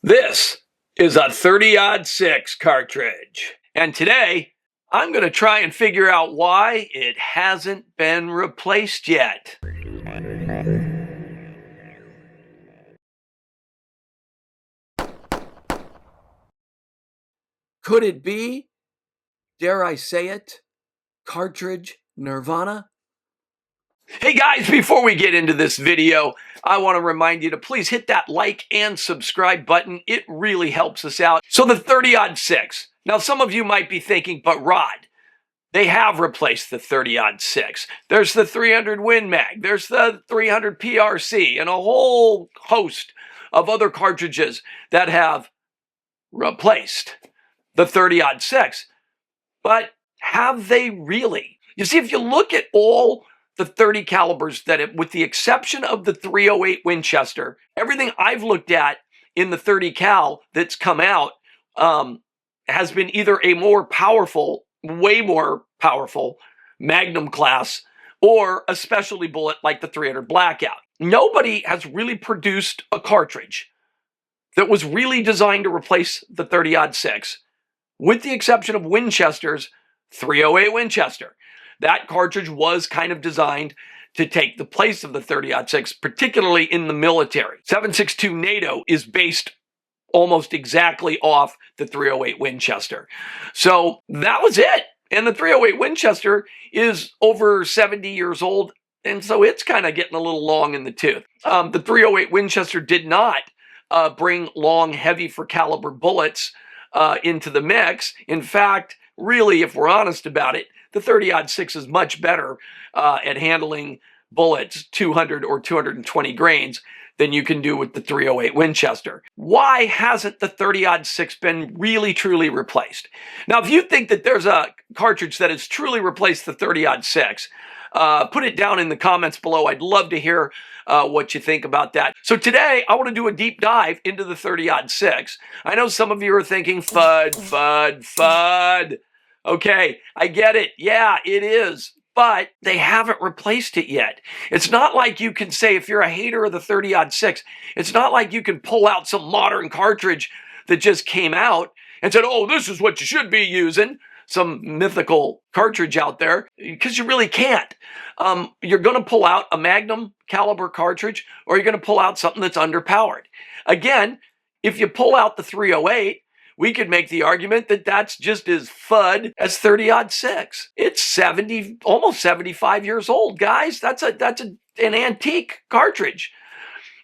This is a 30-06 cartridge, and today I'm going to try and figure out why it hasn't been replaced yet. Could it be, dare I say it, cartridge nirvana? Hey guys, before we get into this video, I want to remind you to please hit that like and subscribe button. It really helps us out. So the 30-06. Now some of you might be thinking, but Rod, they have replaced the 30-06. There's the 300 Win Mag, there's the 300 PRC, and a whole host of other cartridges that have replaced the 30-06. But have they really? You see, if you look at all the 30 calibers with the exception of the 308 Winchester, everything I've looked at in the 30 cal that's come out has been either a more powerful, way more powerful Magnum class or a specialty bullet like the 300 Blackout. Nobody has really produced a cartridge that was really designed to replace the 30-06, with the exception of Winchester's 308 Winchester. That cartridge was kind of designed to take the place of the 30-06, particularly in the military. 7.62 NATO is based almost exactly off the 308 Winchester. So that was it. And the 308 Winchester is over 70 years old, and so it's kind of getting a little long in the tooth. The 308 Winchester did not bring long, heavy for caliber bullets into the mix. In fact, really, if we're honest about it, the 30-06 is much better at handling bullets 200 or 220 grains than you can do with the 308 Winchester. Why hasn't the 30-06 been really, truly replaced? Now, if you think that there's a cartridge that has truly replaced the 30-06, put it down in the comments below. I'd love to hear what you think about that. So today, I want to do a deep dive into the 30-06. I know some of you are thinking, FUD. Okay, I get it. Yeah, it is. But they haven't replaced it yet. It's not like you can say, if you're a hater of the 30-06, it's not like you can pull out some modern cartridge that just came out and said, oh, this is what you should be using, some mythical cartridge out there, because you really can't. You're going to pull out a Magnum caliber cartridge, or you're going to pull out something that's underpowered. Again, if you pull out the 308, we could make the argument that that's just as FUD as 30-06. It's almost 75 years old, guys. That's an antique cartridge.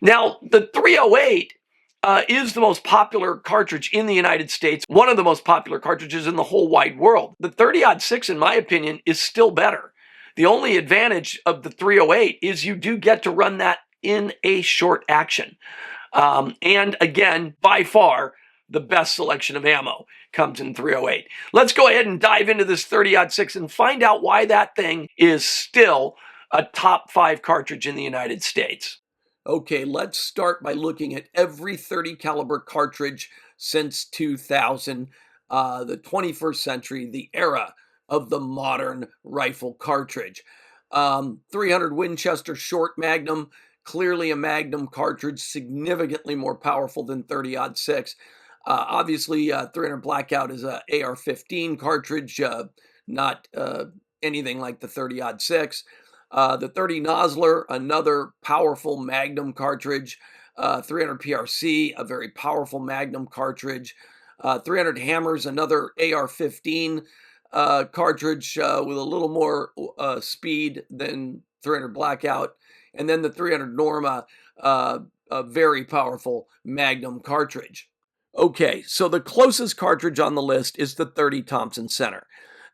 Now, the 308 is the most popular cartridge in the United States, one of the most popular cartridges in the whole wide world. The 30-06, in my opinion, is still better. The only advantage of the 308 is you do get to run that in a short action. And again, by far, the best selection of ammo comes in 308. Let's go ahead and dive into this 30-06 and find out why that thing is still a top 5 cartridge in the United States. Okay, let's start by looking at every 30 caliber cartridge since 2000, the 21st century, the era of the modern rifle cartridge. 300 Winchester short Magnum, clearly a Magnum cartridge, significantly more powerful than 30-06. Obviously, 300 Blackout is a AR-15 cartridge, not anything like the 30-06. The 30 Nosler, another powerful Magnum cartridge. 300 PRC, a very powerful Magnum cartridge. 300 Hammers, another AR-15 cartridge with a little more speed than 300 Blackout. And then the 300 Norma, a very powerful Magnum cartridge. Okay, so the closest cartridge on the list is the 30 Thompson Center.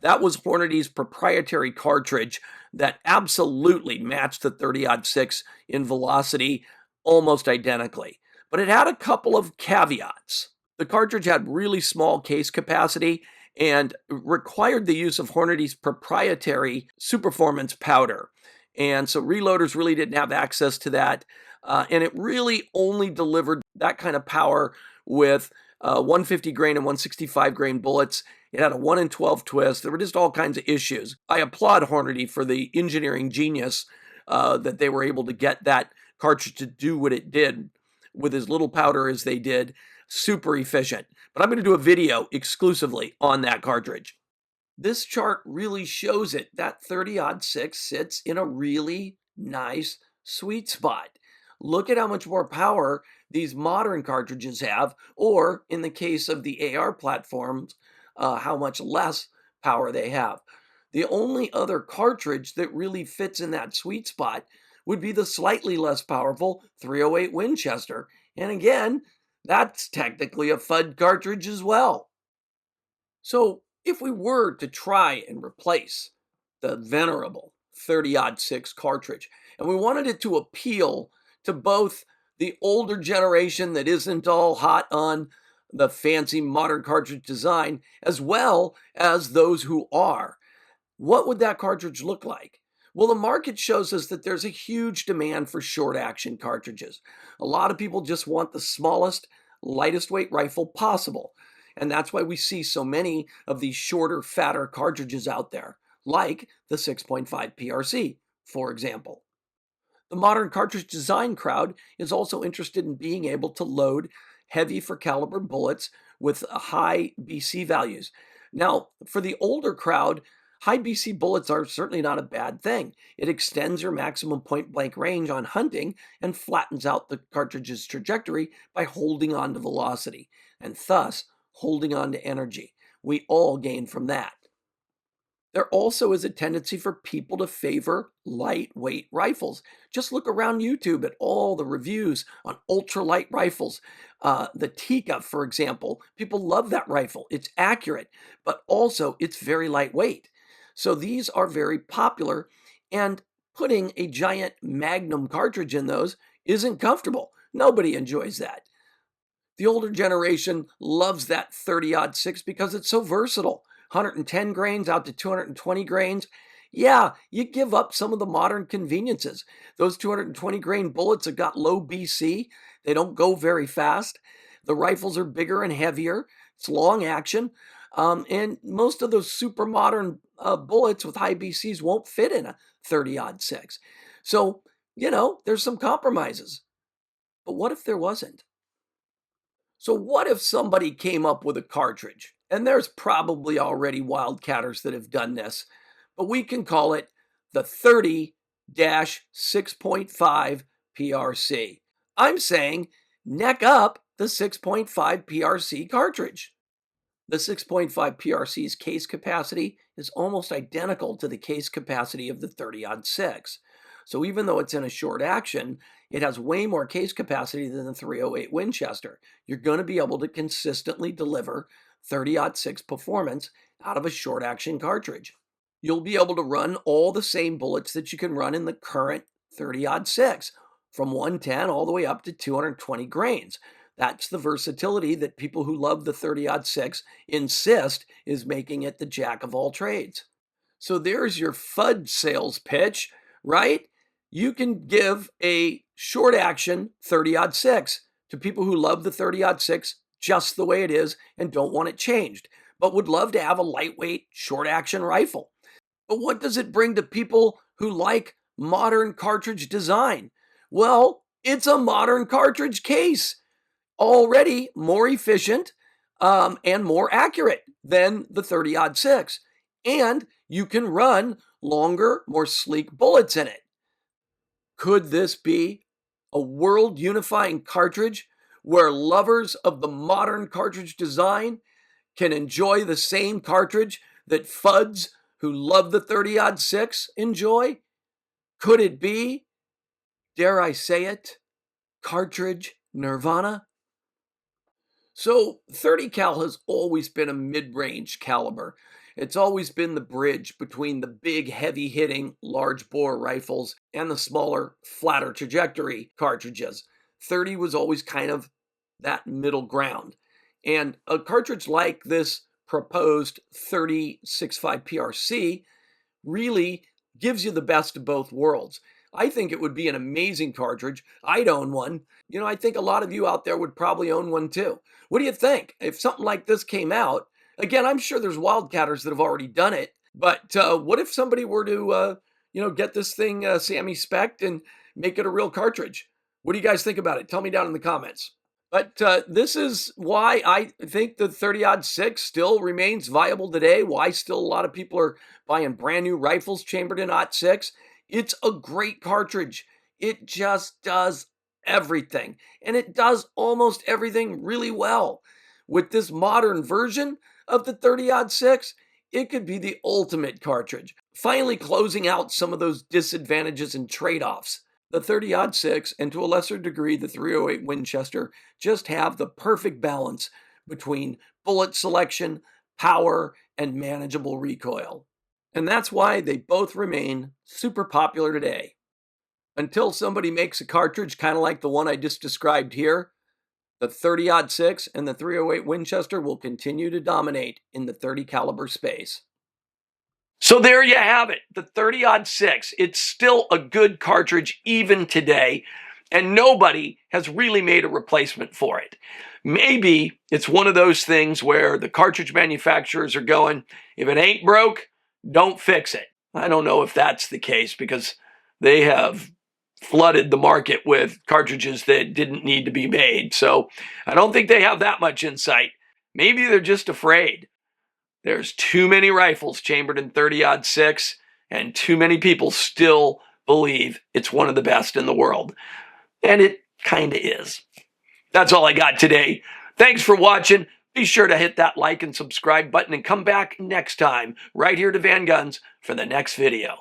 That was Hornady's proprietary cartridge that absolutely matched the 30-06 in velocity almost identically. But it had a couple of caveats. The cartridge had really small case capacity and required the use of Hornady's proprietary Superformance powder. And so reloaders really didn't have access to that. And it really only delivered that kind of power with 150 grain and 165 grain bullets. It had a 1 in 12 twist. There were just all kinds of issues. I applaud Hornady for the engineering genius that they were able to get that cartridge to do what it did with as little powder as they did. Super efficient. But I'm going to do a video exclusively on that cartridge. This chart really shows it. That 30-06 sits in a really nice sweet spot. Look at how much more power these modern cartridges have, or in the case of the AR platforms, how much less power they have. The only other cartridge that really fits in that sweet spot would be the slightly less powerful 308 Winchester. And again, that's technically a FUD cartridge as well. So if we were to try and replace the venerable 30-06 cartridge, and we wanted it to appeal to both the older generation that isn't all hot on the fancy modern cartridge design, as well as those who are, what would that cartridge look like? Well, the market shows us that there's a huge demand for short action cartridges. A lot of people just want the smallest, lightest weight rifle possible. And that's why we see so many of these shorter, fatter cartridges out there, like the 6.5 PRC, for example. The modern cartridge design crowd is also interested in being able to load heavy for caliber bullets with high BC values. Now, for the older crowd, high BC bullets are certainly not a bad thing. It extends your maximum point blank range on hunting and flattens out the cartridge's trajectory by holding on to velocity, and thus holding on to energy. We all gain from that. There also is a tendency for people to favor lightweight rifles. Just look around YouTube at all the reviews on ultralight rifles. The Tika, for example, people love that rifle. It's accurate, but also it's very lightweight. So these are very popular, and putting a giant magnum cartridge in those isn't comfortable. Nobody enjoys that. The older generation loves that 30-06 because it's so versatile. 110 grains out to 220 grains. Yeah, you give up some of the modern conveniences. Those 220 grain bullets have got low BC. They don't go very fast. The rifles are bigger and heavier. It's long action. And most of those super modern bullets with high BCs won't fit in a 30-06. So, there's some compromises. But what if there wasn't? So what if somebody came up with a cartridge? And there's probably already wildcatters that have done this, but we can call it the 30-6.5 PRC. I'm saying neck up the 6.5 PRC cartridge. The 6.5 PRC's case capacity is almost identical to the case capacity of the 30-06. So even though it's in a short action, it has way more case capacity than the 308 Winchester. You're going to be able to consistently deliver 30-06 performance out of a short action cartridge. You'll be able to run all the same bullets that you can run in the current 30-06, from 110 all the way up to 220 grains. That's the versatility that people who love the 30-06 insist is making it the jack of all trades. So there's your FUD sales pitch, right? You can give a short action 30-06 to people who love the 30-06 just the way it is and don't want it changed, but would love to have a lightweight short action rifle. But what does it bring to people who like modern cartridge design? Well, it's a modern cartridge case, already more efficient and more accurate than the 30-06. And you can run longer, more sleek bullets in it. Could this be a world unifying cartridge where lovers of the modern cartridge design can enjoy the same cartridge that FUDs who love the 30-06 enjoy? Could it be, dare I say it, cartridge nirvana? So 30 cal has always been a mid-range caliber. It's always been the bridge between the big, heavy-hitting, large-bore rifles and the smaller, flatter trajectory cartridges. 30 was always kind of that middle ground. And a cartridge like this proposed 30-6.5 PRC really gives you the best of both worlds. I think it would be an amazing cartridge. I'd own one. I think a lot of you out there would probably own one too. What do you think? If something like this came out, again, I'm sure there's wildcatters that have already done it, but what if somebody were to, get this thing Sammy spec'd and make it a real cartridge? What do you guys think about it? Tell me down in the comments. But this is why I think the 30-06 still remains viable today, why still a lot of people are buying brand new rifles chambered in .6. It's a great cartridge. It just does everything, and it does almost everything really well. With this modern version of the 30-06, it could be the ultimate cartridge, finally closing out some of those disadvantages and trade-offs. The 30-06 and to a lesser degree the 308 Winchester just have the perfect balance between bullet selection, power, and manageable recoil. And that's why they both remain super popular today. Until somebody makes a cartridge kind of like the one I just described here, the 30-06 and the 308 Winchester will continue to dominate in the 30 caliber space. So there you have it, the 30-06. It's still a good cartridge even today, and nobody has really made a replacement for it. Maybe it's one of those things where the cartridge manufacturers are going, if it ain't broke, don't fix it. I don't know if that's the case because they have flooded the market with cartridges that didn't need to be made. So I don't think they have that much insight. Maybe they're just afraid. There's too many rifles chambered in 30-06, and too many people still believe it's one of the best in the world. And it kind of is. That's all I got today. Thanks for watching. Be sure to hit that like and subscribe button and come back next time, right here to VanGuns for the next video.